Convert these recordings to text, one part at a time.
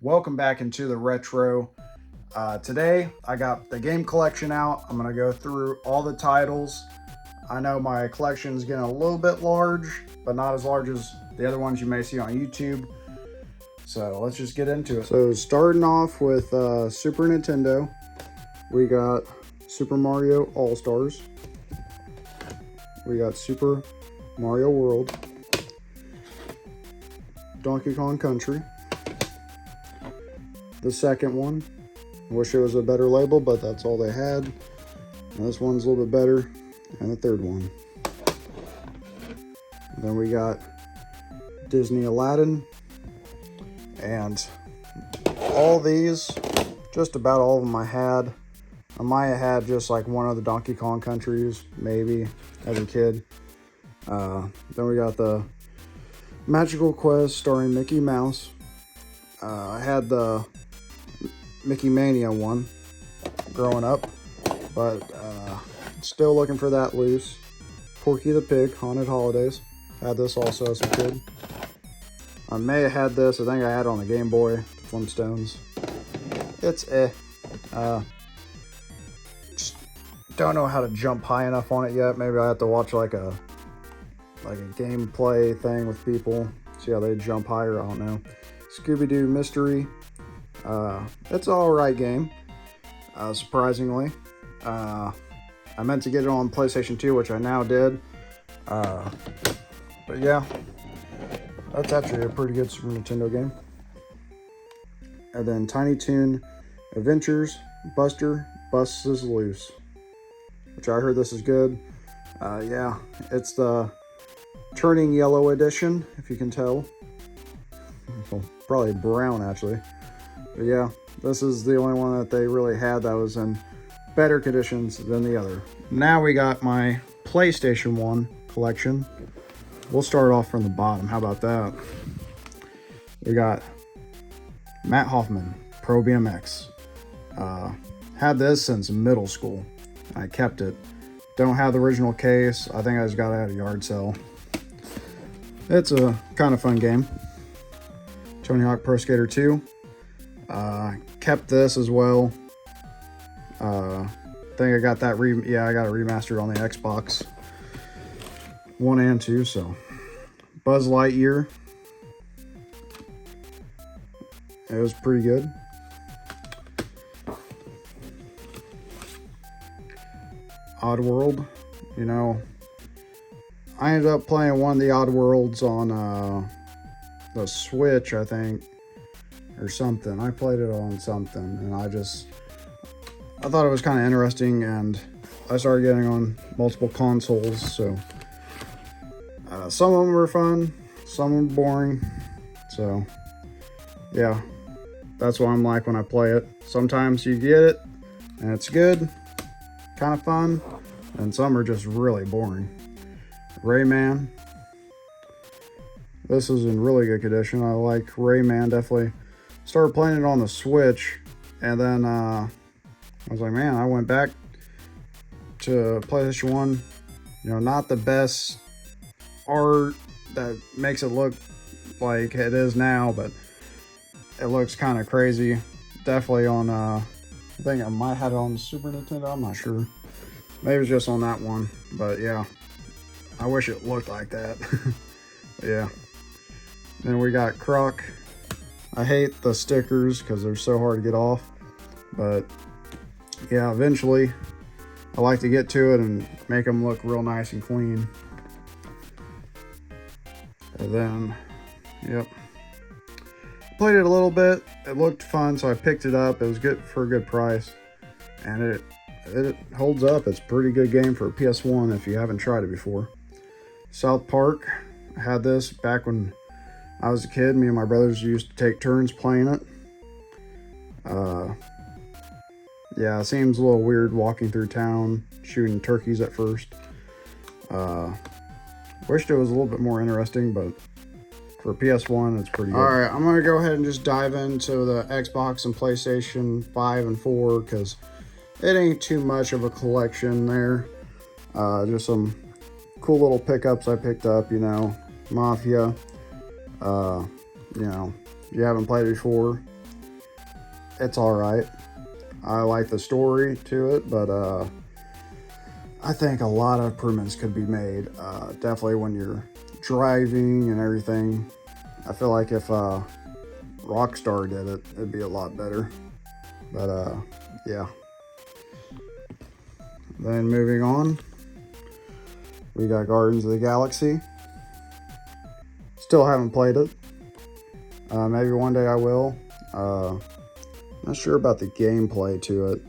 Welcome back into the retro. Today I got the game collection out. I'm gonna go through all the titles. I know my collection is getting a little bit large, but not as large as the other ones you may see on YouTube. So let's just get into it. So starting off with Super Nintendo, we got Super Mario All-Stars. We got Super Mario World, Donkey Kong Country. The second one, I wish it was a better label, but that's all they had. And this one's a little bit better. And the third one. And then we got Disney Aladdin. And all these, just about all of them I had. I might have had just like one of the Donkey Kong countries, maybe, as a kid. Then we got the Magical Quest starring Mickey Mouse. I had the Mickey Mania one growing up, but still looking for that loose. Porky the Pig, Haunted Holidays. Had this also as a kid. I may have had this, I think I had it on the Game Boy, Flintstones. It's just don't know how to jump high enough on it yet. Maybe I have to watch like a gameplay thing with people, see how they jump higher, I don't know. Scooby-Doo Mystery. It's an alright game, surprisingly. I meant to get it on PlayStation 2, which I now did. But yeah, that's actually a pretty good Super Nintendo game. And then Tiny Toon Adventures Buster Busts Loose, which I heard this is good. Yeah, it's the Turning Yellow edition, if you can tell. Well, probably brown, actually. But yeah, this is the only one that they really had that was in better conditions than the other. Now we got my PlayStation 1 collection. We'll start off from the bottom. How about that? We got Matt Hoffman, Pro BMX. Had this since middle school. I kept it. Don't have the original case. I think I just got it at a yard sale. It's a kind of fun game. Tony Hawk Pro Skater 2. Kept this as well. I think I got that I got it remastered on the Xbox 1 and 2, so. Buzz Lightyear. It was pretty good. Oddworld. You know, I ended up playing one of the Oddworlds on the Switch, I think, or something. I played it on something, and I thought it was kind of interesting, and I started getting on multiple consoles, so some of them were fun, some were boring, so yeah, that's what I'm like when I play it. Sometimes you get it, and it's good, kind of fun, and some are just really boring. Rayman. This is in really good condition. I like Rayman, definitely. Started playing it on the Switch, and then I was like, man, I went back to PlayStation 1. You know, not the best art that makes it look like it is now, but it looks kind of crazy. Definitely on, I think I might have it on the Super Nintendo, I'm not sure. Maybe it's just on that one, but yeah. I wish it looked like that. Yeah. Then we got Croc. I hate the stickers because they're so hard to get off. But yeah, eventually I like to get to it and make them look real nice and clean. And then, yep. Played it a little bit. It looked fun, so I picked it up. It was good for a good price. And it holds up. It's a pretty good game for a PS1 if you haven't tried it before. South Park. I had this back when I was a kid. Me and my brothers used to take turns playing it. Yeah, it seems a little weird walking through town, shooting turkeys at first. Wished it was a little bit more interesting, but for PS1, it's pretty good. Alright, I'm going to go ahead and just dive into the Xbox and PlayStation 5 and 4, because it ain't too much of a collection there. Just some cool little pickups I picked up, you know. Mafia. You know, if you haven't played it before, it's all right. I like the story to it, but I think a lot of improvements could be made. Definitely when you're driving and everything. I feel like if Rockstar did it, it'd be a lot better. But yeah. Then moving on, we got Guardians of the Galaxy. Still haven't played it. Maybe one day I will. Not sure about the gameplay to it.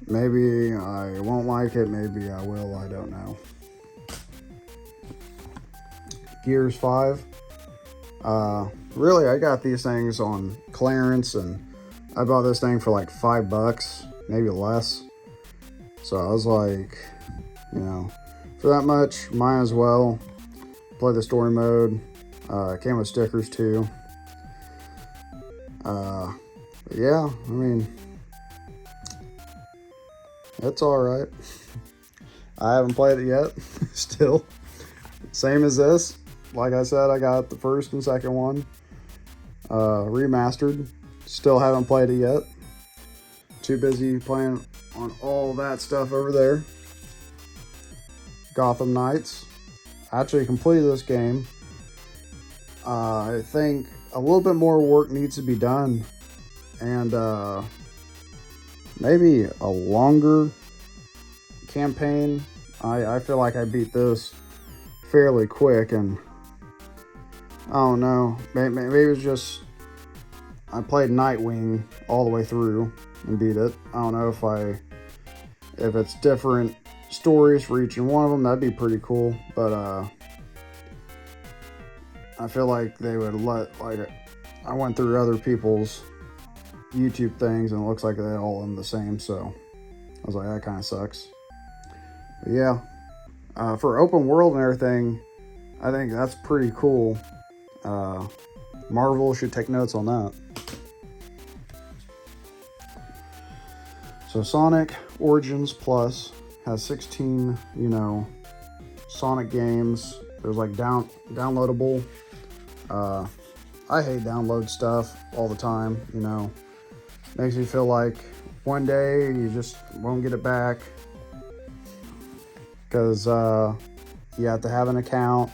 Maybe I won't like it, maybe I will, I don't know. Gears 5. Really, I got these things on clearance, and I bought this thing for like $5, maybe less. So I was like, you know, for that much, might as well play the story mode. It came with stickers too. Yeah, I mean, it's alright. I haven't played it yet. Still. Same as this. Like I said, I got the first and second one remastered. Still haven't played it yet. Too busy playing on all that stuff over there. Gotham Knights. Actually completed this game. I think a little bit more work needs to be done. And maybe a longer campaign. I feel like I beat this fairly quick, and I don't know, maybe it's just I played Nightwing all the way through and beat it. I don't know if it's different stories for each and one of them. That'd be pretty cool, but I feel like they would I went through other people's YouTube things and it looks like they all end the same, so I was like, that kind of sucks. But yeah, for open world and everything, I think that's pretty cool. Marvel should take notes on that. So Sonic Origins Plus has 16, Sonic games. There's like downloadable. I hate download stuff all the time, Makes me feel like one day you just won't get it back. Because you have to have an account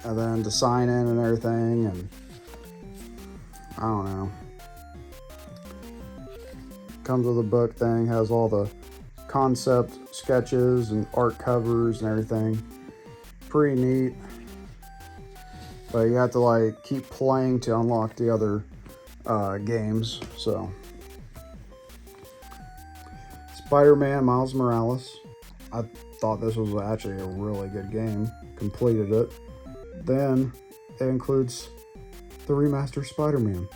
and then to sign in and everything, and I don't know. Comes with a book thing, has all the concept sketches and art covers and everything. Pretty neat. But you have to keep playing to unlock the other games. So Spider-Man Miles Morales. I thought this was actually a really good game. Completed it. Then it includes the remastered Spider-Man.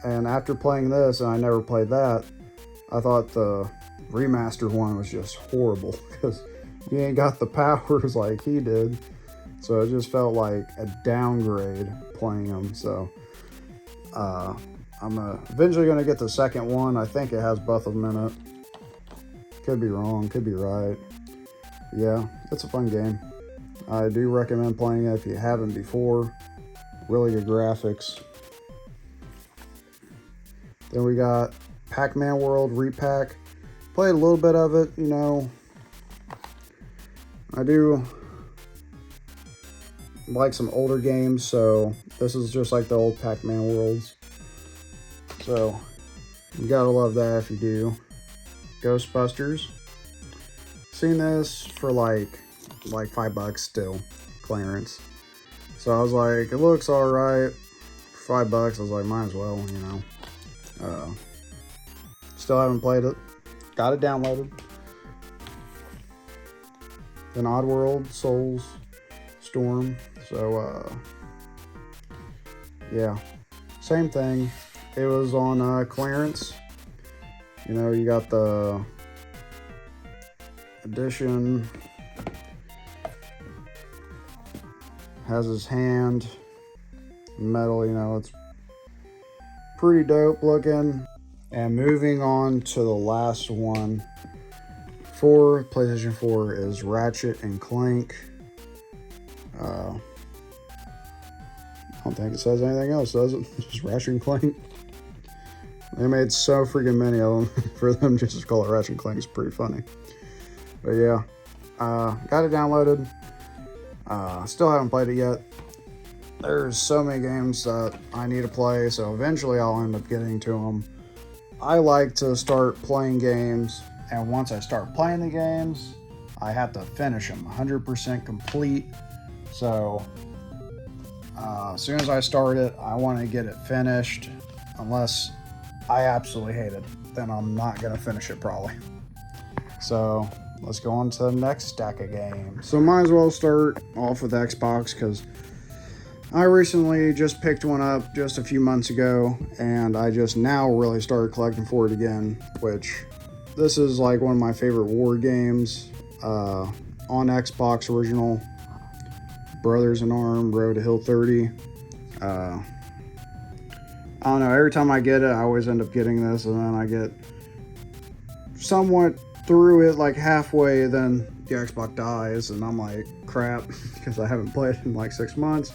And after playing this, and I never played that, I thought the remastered one was just horrible because you ain't got the powers like he did. So it just felt like a downgrade playing them. So I'm eventually going to get the second one. I think it has both of them in it. Could be wrong, could be right. Yeah, it's a fun game. I do recommend playing it if you haven't before. Really good graphics. Then we got Pac-Man World Repack. Played a little bit of it, I do like some older games, so this is just like the old Pac-Man Worlds. So you gotta love that if you do. Ghostbusters. Seen this for like $5 still, clearance. So I was like, it looks alright. For $5, I was like, might as well, Still haven't played it. Got it downloaded. Then Oddworld, Souls, Storm. So, yeah. Same thing. It was on clearance. You got the edition. Has his hand. Metal, it's pretty dope looking. And moving on to the last one for PlayStation 4 is Ratchet and Clank. I don't think it says anything else, does it? Just Ratchet and Clank. They made so freaking many of them. For them just to call it Ratchet & Clank is pretty funny. But yeah, got it downloaded. Still haven't played it yet. There's so many games that I need to play, so eventually I'll end up getting to them. I like to start playing games, and once I start playing the games, I have to finish them 100% complete. So as soon as I start it, I want to get it finished. Unless I absolutely hate it, then I'm not going to finish it probably. So let's go on to the next stack of games. So might as well start off with Xbox, because I recently just picked one up just a few months ago, and I just now really started collecting for it again, which this is like one of my favorite war games on Xbox original. Brothers in Arms, Road to Hill 30. I don't know, every time I get it, I always end up getting this, and then I get somewhat through it, like halfway, then the Xbox dies, and I'm like, crap, because I haven't played it in like 6 months.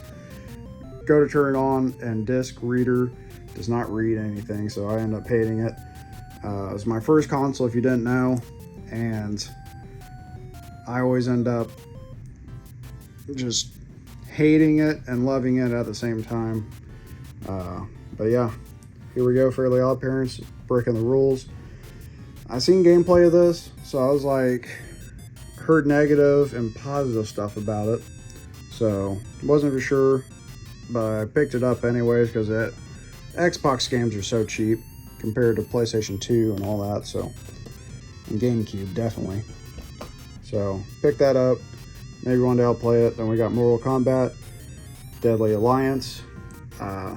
Go to turn it on, and disc reader does not read anything, so I end up hating it. It was my first console, if you didn't know, and I always end up just hating it and loving it at the same time. But yeah, here we go, Fairly Odd Parents, breaking the rules. I seen gameplay of this, so I was like, heard negative and positive stuff about it, so wasn't for sure, but I picked it up anyways because Xbox games are so cheap compared to PlayStation 2 and all that, so, and GameCube definitely. So pick that up. Maybe one day I'll play it. Then we got Mortal Kombat, Deadly Alliance.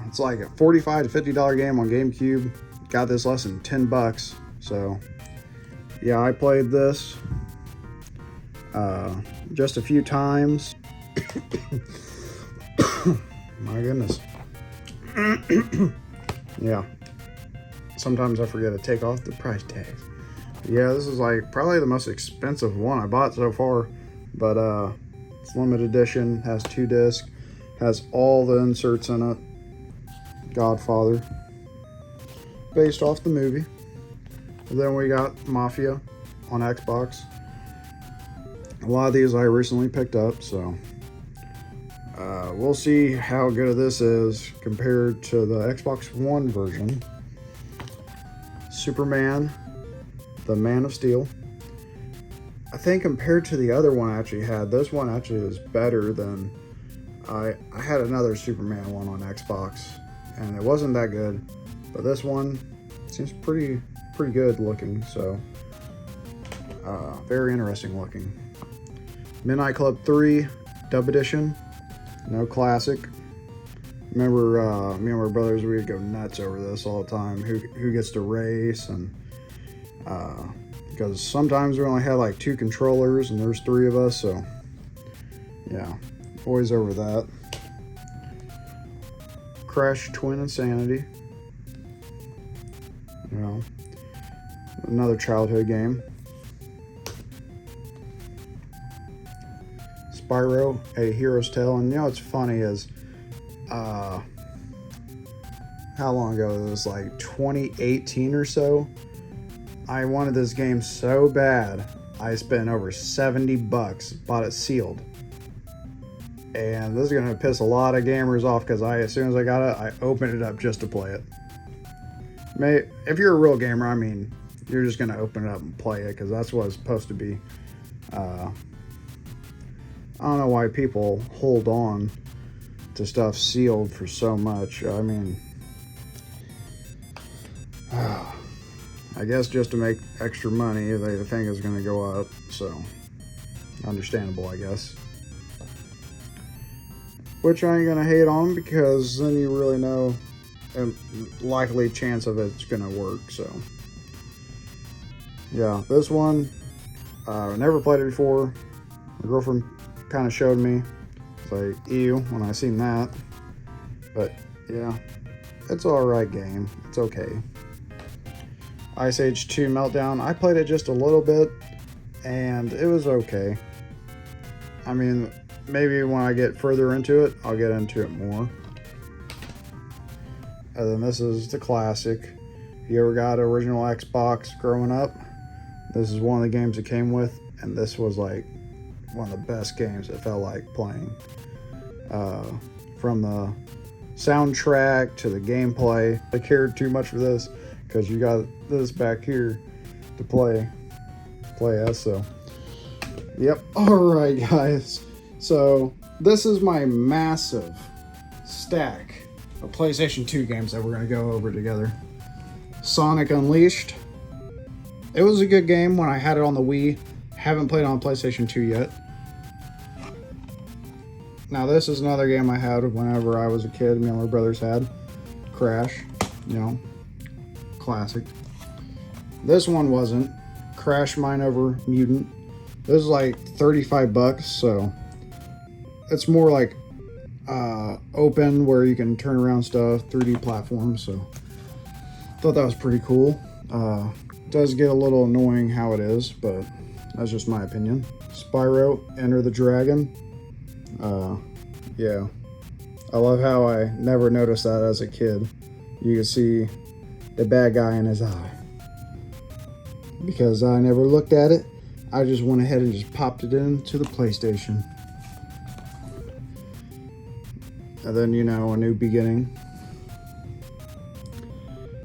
It's like a $45 to $50 game on GameCube. Got this less than $10. So yeah, I played this just a few times. My goodness. Yeah. Sometimes I forget to take off the price tags. Yeah, this is like probably the most expensive one I bought so far. But it's limited edition, has 2 discs, has all the inserts in it. Godfather, based off the movie. And then we got Mafia on Xbox. A lot of these I recently picked up, so we'll see how good this is compared to the Xbox One version. Superman, the Man of Steel. I think compared to the other one I actually had, this one actually is better than I had another Superman one on Xbox, and it wasn't that good, but this one seems pretty good looking, so very interesting looking. Midnight Club 3 Dub Edition, no classic. Remember me and my brothers, we would go nuts over this all the time, who gets to race, and because sometimes we only had like 2 controllers and there's 3 of us, so yeah, always over that. Crash Twin Insanity, you know, another childhood game. Spyro, A Hero's Tale, and you know what's funny is, how long ago was this, like 2018 or so? I wanted this game so bad, I spent over $70, bought it sealed. And this is gonna piss a lot of gamers off because as soon as I got it, I opened it up just to play it. If you're a real gamer, I mean, you're just gonna open it up and play it because that's what it's supposed to be. I don't know why people hold on to stuff sealed for so much. I mean, I guess just to make extra money, they think it's going to go up, so understandable, I guess. Which I ain't going to hate on, because then you really know a likely chance of it's going to work, so. Yeah, this one, I never played it before. My girlfriend kind of showed me. It's like, ew, when I seen that. But, yeah, it's an alright game. It's okay. Ice Age 2 Meltdown. I played it just a little bit, and it was okay. I mean, maybe when I get further into it, I'll get into it more. And then this is the classic, If you ever got an original Xbox growing up, this is one of the games it came with, and this was like one of the best games it felt like playing. From the soundtrack to the gameplay, I cared too much for this because you got this back here to play as. So yep. All right, guys, so this is my massive stack of PlayStation 2 games that we're going to go over together. Sonic Unleashed. It was a good game when I had it on the Wii. Haven't played it on PlayStation 2 yet. Now this is another game I had whenever I was a kid. Me and my brothers had. Crash. You know, classic. This one wasn't. Crash Mine Over Mutant. This is like 35 bucks, so it's more like open where you can turn around stuff, 3D platform, so thought that was pretty cool. Does get a little annoying how it is, but that's just my opinion. Spyro, Enter the Dragon. Yeah, I love how I never noticed that as a kid. You can see the bad guy in his eye. Because I never looked at it, I just went ahead and just popped it into the PlayStation. And then, you know, A New Beginning.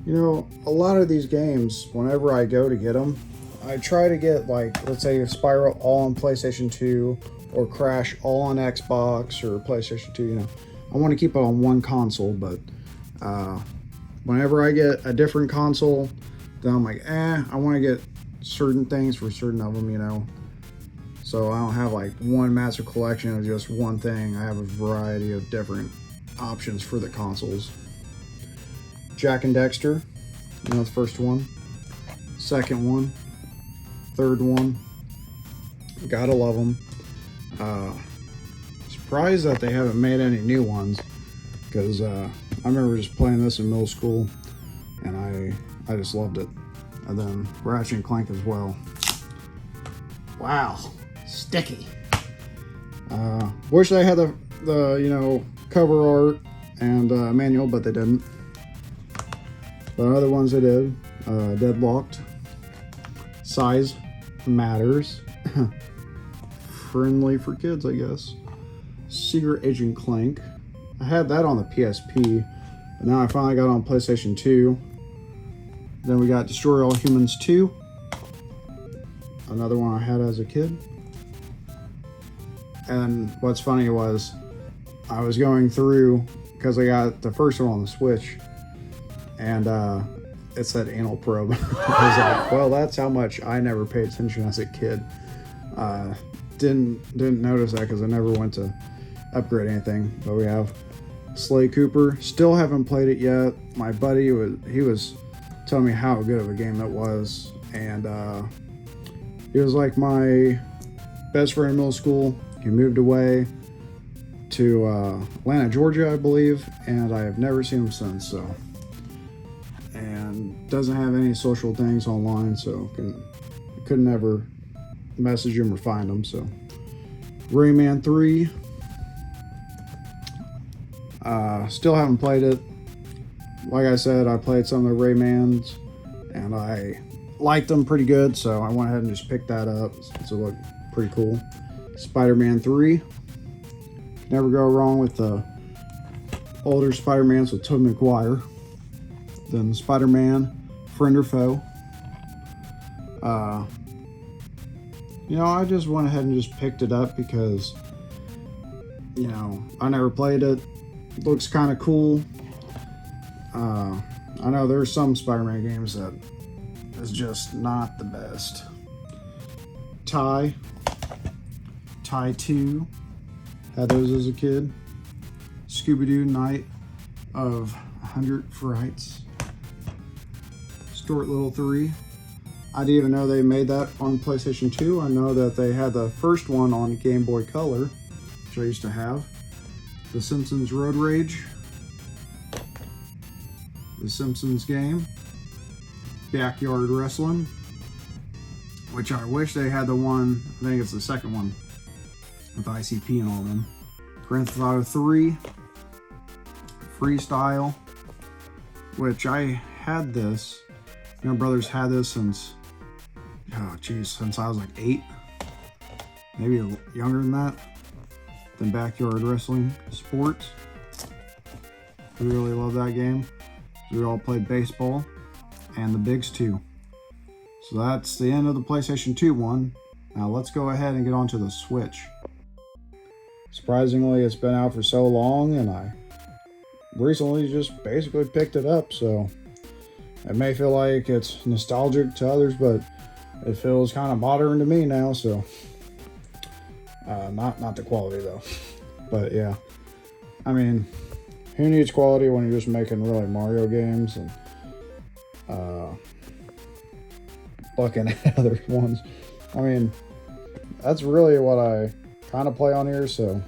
You know, a lot of these games, whenever I go to get them, I try to get, like, let's say Spyro all on PlayStation 2, or Crash all on Xbox or PlayStation 2, you know. I want to keep it on one console, but whenever I get a different console, then I'm like, I want to get certain things for certain of them, you know. So I don't have like one massive collection of just one thing. I have a variety of different options for the consoles. Jak and Daxter, you know, the first one, second one, third one. Gotta love them. Surprised that they haven't made any new ones, because I remember just playing this in middle school, and I just loved it. And then Ratchet and Clank as well. Wow, sticky. Wish they had the you know, cover art and manual, but they didn't. But other ones they did. Deadlocked. Size Matters. Friendly for kids, I guess. Secret Agent Clank. I had that on the PSP, but now I finally got it on PlayStation 2. Then we got Destroy All Humans 2. Another one I had as a kid. And what's funny was, I was going through, because I got the first one on the Switch, and it said anal probe. I was like, well, that's how much I never paid attention as a kid. Didn't notice that because I never went to upgrade anything. But we have Sly Cooper. Still haven't played it yet. My buddy he was telling me how good of a game it was, and he was like my best friend in middle school. He moved away to Atlanta, Georgia, I believe, and I have never seen him since. So, and doesn't have any social things online, so could never message him or find him. So Rayman 3, still haven't played it. Like I said, I played some of the Raymans and I liked them pretty good, so I went ahead and just picked that up since it looked pretty cool. Spider-Man 3, never go wrong with the older Spider-Mans with Tobey Maguire. Then Spider-Man Friend or Foe. You know, I just went ahead and just picked it up because, you know, I never played it. Looks kind of cool. I know there's some Spider-Man games that is just not the best. Ty 2, had those as a kid. Scooby-Doo Night of 100 Frights. Stuart Little 3. I didn't even know they made that on PlayStation 2. I know that they had the first one on Game Boy Color, which I used to have. The Simpsons Road Rage. The Simpsons game. Backyard Wrestling, which I wish they had the one, I think it's the second one, with ICP and all of them. Grand Theft Auto 3. Freestyle, which I had this You know, brother's had this since, oh geez, since I was like 8, maybe younger than that. Than backyard wrestling sports. We really love that game. We all played baseball and the bigs too. So that's the end of the PlayStation 2 one. Now let's go ahead and get on to the Switch. Surprisingly, it's been out for so long, and I recently just basically picked it up, so it may feel like it's nostalgic to others, but it feels kind of modern to me now, so not the quality though. But yeah, I mean, who needs quality when you're just making really Mario games and looking at other ones? I mean, that's really what I kind of play on here, so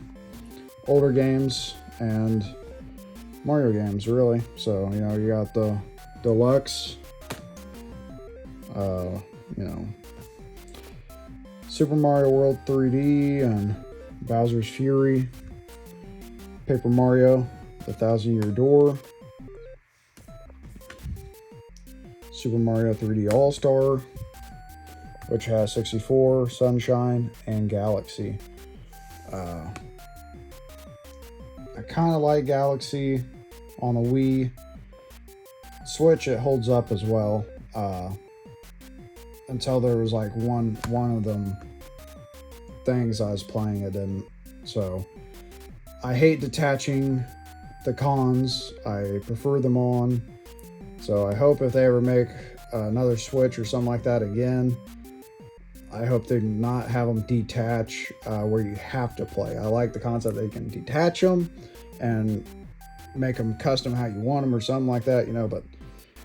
older games and Mario games, really. So, you know, you got the Deluxe, you know, Super Mario World 3D and Bowser's Fury, Paper Mario, The Thousand Year Door, Super Mario 3D All-Star, which has 64, Sunshine, and Galaxy. I kind of like Galaxy on the Wii. Switch, it holds up as well. Until there was like one of them things I was playing, it didn't. So I hate detaching the cons. I prefer them on. So I hope if they ever make another Switch or something like that again, I hope they not have them detach where you have to play. I like the concept that you can detach them and make them custom how you want them or something like that, you know, but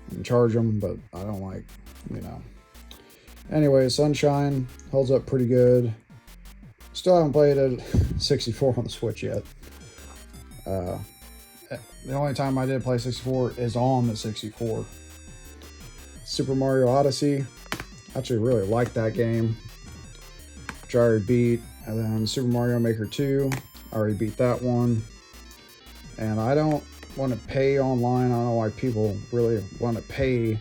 you can charge them, but I don't like, you know. Anyway, Sunshine holds up pretty good. Still haven't played it 64 on the Switch yet. The only time I did play 64 is on the 64. Super Mario Odyssey. Actually really like that game, which I already beat. And then Super Mario Maker 2, I already beat that one. And I don't want to pay online. I don't know why people really want to pay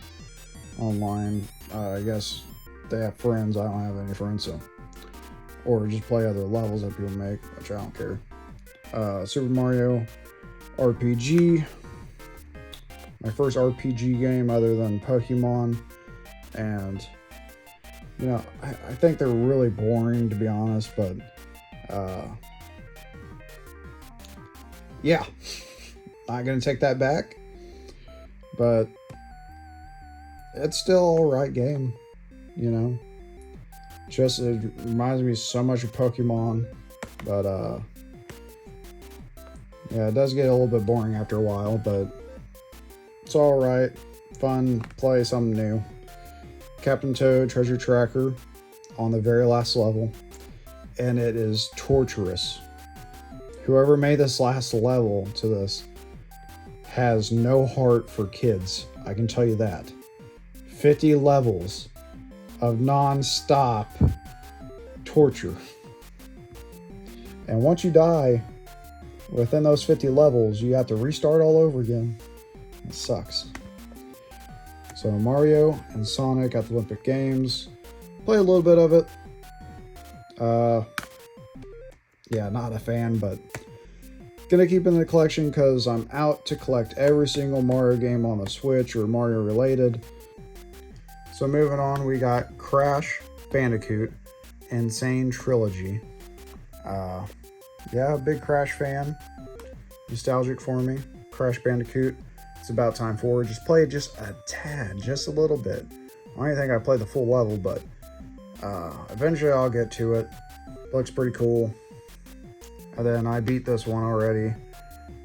online. I guess they have friends. I don't have any friends, so. Or just play other levels that people make, which I don't care. Super Mario RPG. My first RPG game other than Pokemon. And, you know, I think they're really boring, to be honest, but, yeah. Not going to take that back. But it's still alright game, you know. Just, it reminds me so much of Pokemon, but, yeah, it does get a little bit boring after a while, but it's alright. Fun, play something new. Captain Toad Treasure Tracker on the very last level, and it is torturous. Whoever made this last level to this has no heart for kids, I can tell you that. 50 levels of non-stop torture. And once you die within those 50 levels, you have to restart all over again. It sucks. So Mario and Sonic at the Olympic Games. Play a little bit of it. Yeah, not a fan, but gonna keep in the collection because I'm out to collect every single Mario game on the Switch or Mario related. So moving on, we got Crash Bandicoot Insane Trilogy. Yeah, big Crash fan. Nostalgic for me. Crash Bandicoot. It's about time for it. Just play it just a tad, just a little bit. I don't even think I played the full level, but eventually I'll get to it. Looks pretty cool. And then I beat this one already.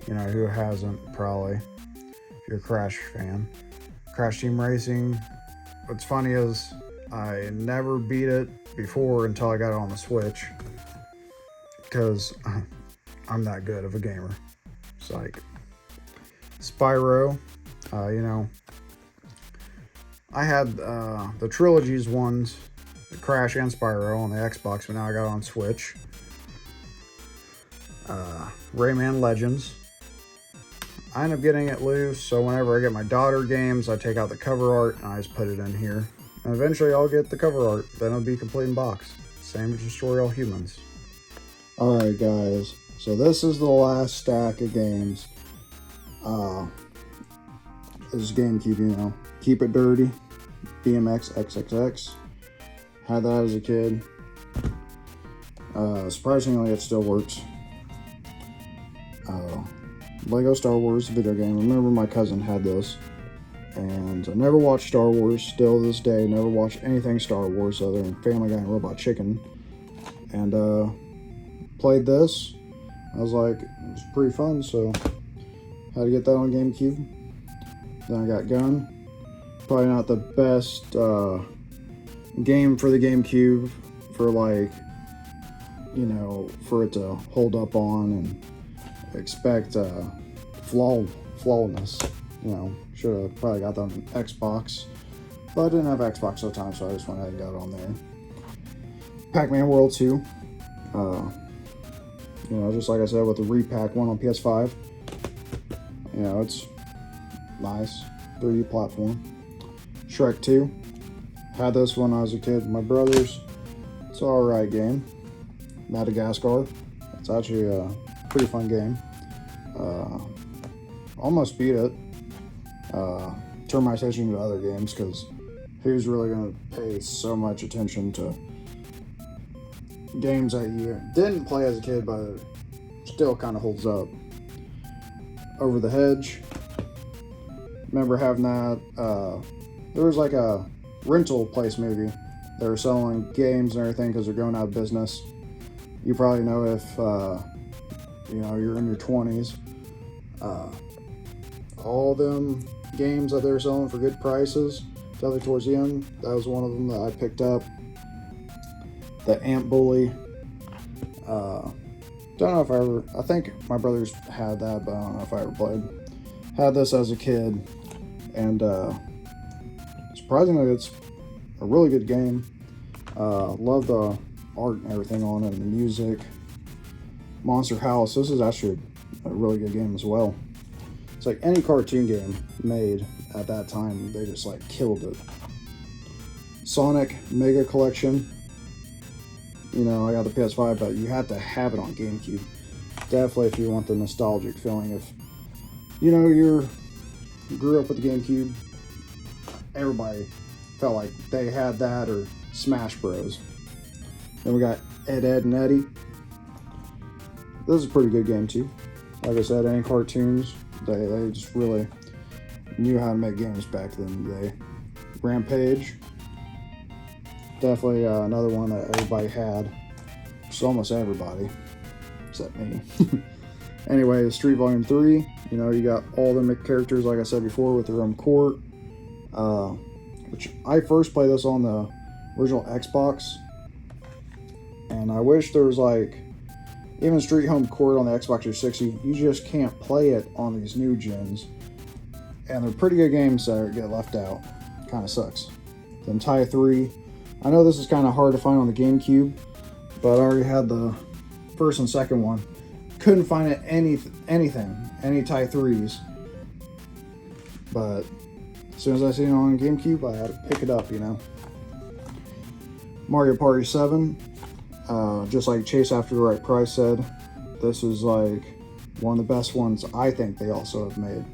You know, who hasn't, probably, if you're a Crash fan. Crash Team Racing. What's funny is I never beat it before until I got it on the Switch. Because I'm that good of a gamer. Psych. Spyro. You know, I had the trilogies ones, the Crash and Spyro on the Xbox, but now I got it on Switch. Rayman Legends. I end up getting it loose, so whenever I get my daughter games, I take out the cover art and I just put it in here. And eventually I'll get the cover art, then it'll be complete in box. Same as Destroy All Humans. Alright guys, so this is the last stack of games. This is GameCube, you know. Keep It Dirty, BMX XXX. Had that as a kid. Surprisingly, it still works. Lego Star Wars video game. I remember my cousin had this. And I never watched Star Wars, still to this day. Never watched anything Star Wars other than Family Guy and Robot Chicken. And played this. I was like, it was pretty fun, so had to get that on GameCube. Then I got Gun. Probably not the best game for the GameCube for, like, you know, for it to hold up on and expect flawlessness. You know, should have probably got that on Xbox, but I didn't have Xbox at the time, so I just went ahead and got it on there. Pac-Man World 2. You know, just like I said with the repack one on PS5. You know, it's nice 3D platform. Shrek 2. Had this when I was a kid with my brothers. It's an alright game. Madagascar. It's actually a pretty fun game. Almost beat it. Turn my attention to other games because who's really going to pay so much attention to games that you didn't play as a kid but still kind of holds up. Over the Hedge. Remember having that. There was like a rental place maybe. They were selling games and everything because they're going out of business. You probably know if you know, you're in your 20s. All them games that they were selling for good prices, definitely towards the end, that was one of them that I picked up. The Ant Bully. Don't know if I think my brothers had that, but I don't know if I ever played. Had this as a kid, and surprisingly, it's a really good game. Love the art and everything on it, and the music. Monster House. This is actually a really good game as well. It's like any cartoon game made at that time, they just like killed it. Sonic Mega Collection. You know, I got the PS5, but you have to have it on GameCube. Definitely if you want the nostalgic feeling. If, you know, you grew up with the GameCube, everybody felt like they had that, or Smash Bros. Then we got Ed, Edd n Eddy. This is a pretty good game too. Like I said, any cartoons, they just really knew how to make games back then in the day. Rampage. Definitely another one that everybody had. Just almost everybody, except me. Anyway, Street Volume 3. You know, you got all the characters, like I said before, with their own court. Which I first played this on the original Xbox. And I wish there was like, even Street Home Court on the Xbox 360, you just can't play it on these new gens. And they're pretty good games that get left out. Kind of sucks. Then Tie 3. I know this is kind of hard to find on the GameCube, but I already had the first and second one. Couldn't find it anything, any Tie 3s. But as soon as I seen it on GameCube, I had to pick it up, you know. Mario Party 7. Just like Chase After the Right Price said, this is like one of the best ones I think they also have made.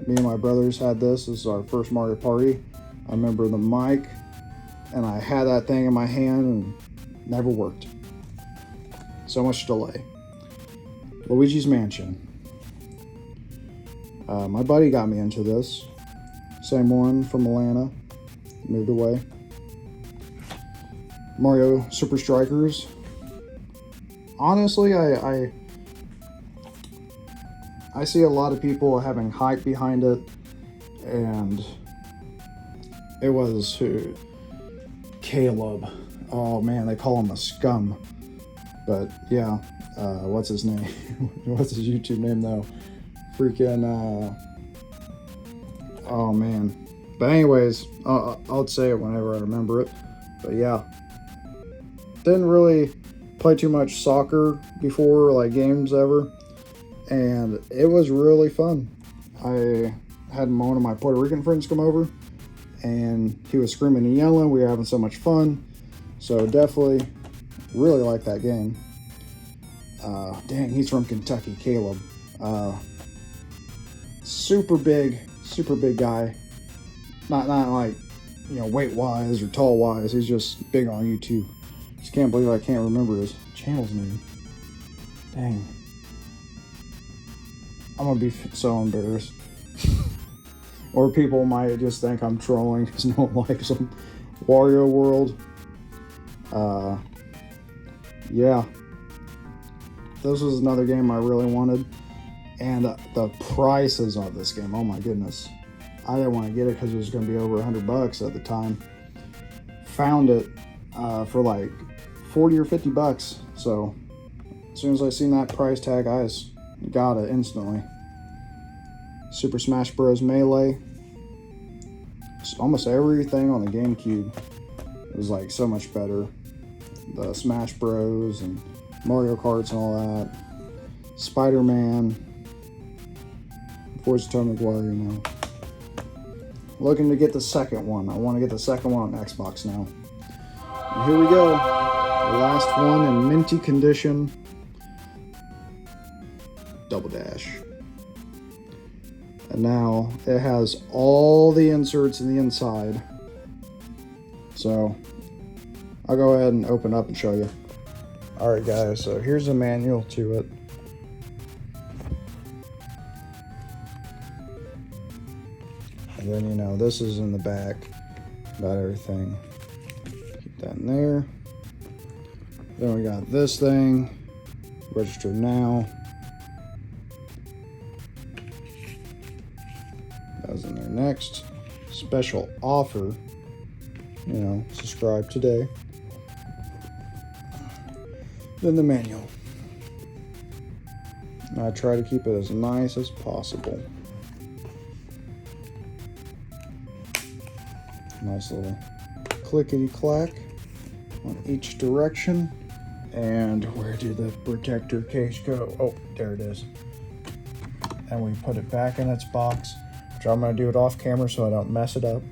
Me and my brothers had this. This is our first Mario Party. I remember the mic, and I had that thing in my hand and never worked. So much delay. Luigi's Mansion. My buddy got me into this. Same one from Atlanta. Moved away. Mario Super Strikers. Honestly, I see a lot of people having hype behind it, and it was Caleb. Oh man, they call him a scum. But yeah, what's his name? What's his YouTube name though? Freaking, oh man. But anyways, I'll say it whenever I remember it. But yeah, didn't really play too much soccer before, like games ever. and it was really fun. I had one of my Puerto Rican friends come over, and he was screaming and yelling. We were having so much fun. So definitely really like that game. Dang, he's from Kentucky, Caleb. Super big guy. Not like, you know, weight wise or tall wise. He's just big on YouTube. Just can't believe I can't remember his channel's name. Dang. I'm gonna be so embarrassed. Or people might just think I'm trolling because no one likes him. Wario World. Yeah. This was another game I really wanted. And the prices of this game, oh my goodness. I didn't want to get it because it was going to be over $100 at the time. Found it for like 40 or 50 bucks. So as soon as I seen that price tag, I just got it instantly. Super Smash Bros. Melee. Almost everything on the GameCube was like so much better. The Smash Bros. And Mario Karts and all that. Spider-Man. Forza Tom McGuire, you know. Looking to get the second one. I want to get the second one on Xbox now. And here we go. The last one in minty condition. Double Dash. And now it has all the inserts in the inside. So I'll go ahead and open up and show you. Alright guys, so here's a manual to it. And then, you know, this is in the back about everything. Keep that in there. Then we got this thing. Register now. That was in there next. Special offer. You know, subscribe today. Then the manual. And I try to keep it as nice as possible. Nice little clickety-clack on each direction. And where did the protector case go? Oh, there it is. And we put it back in its box, which I'm going to do it off camera so I don't mess it up.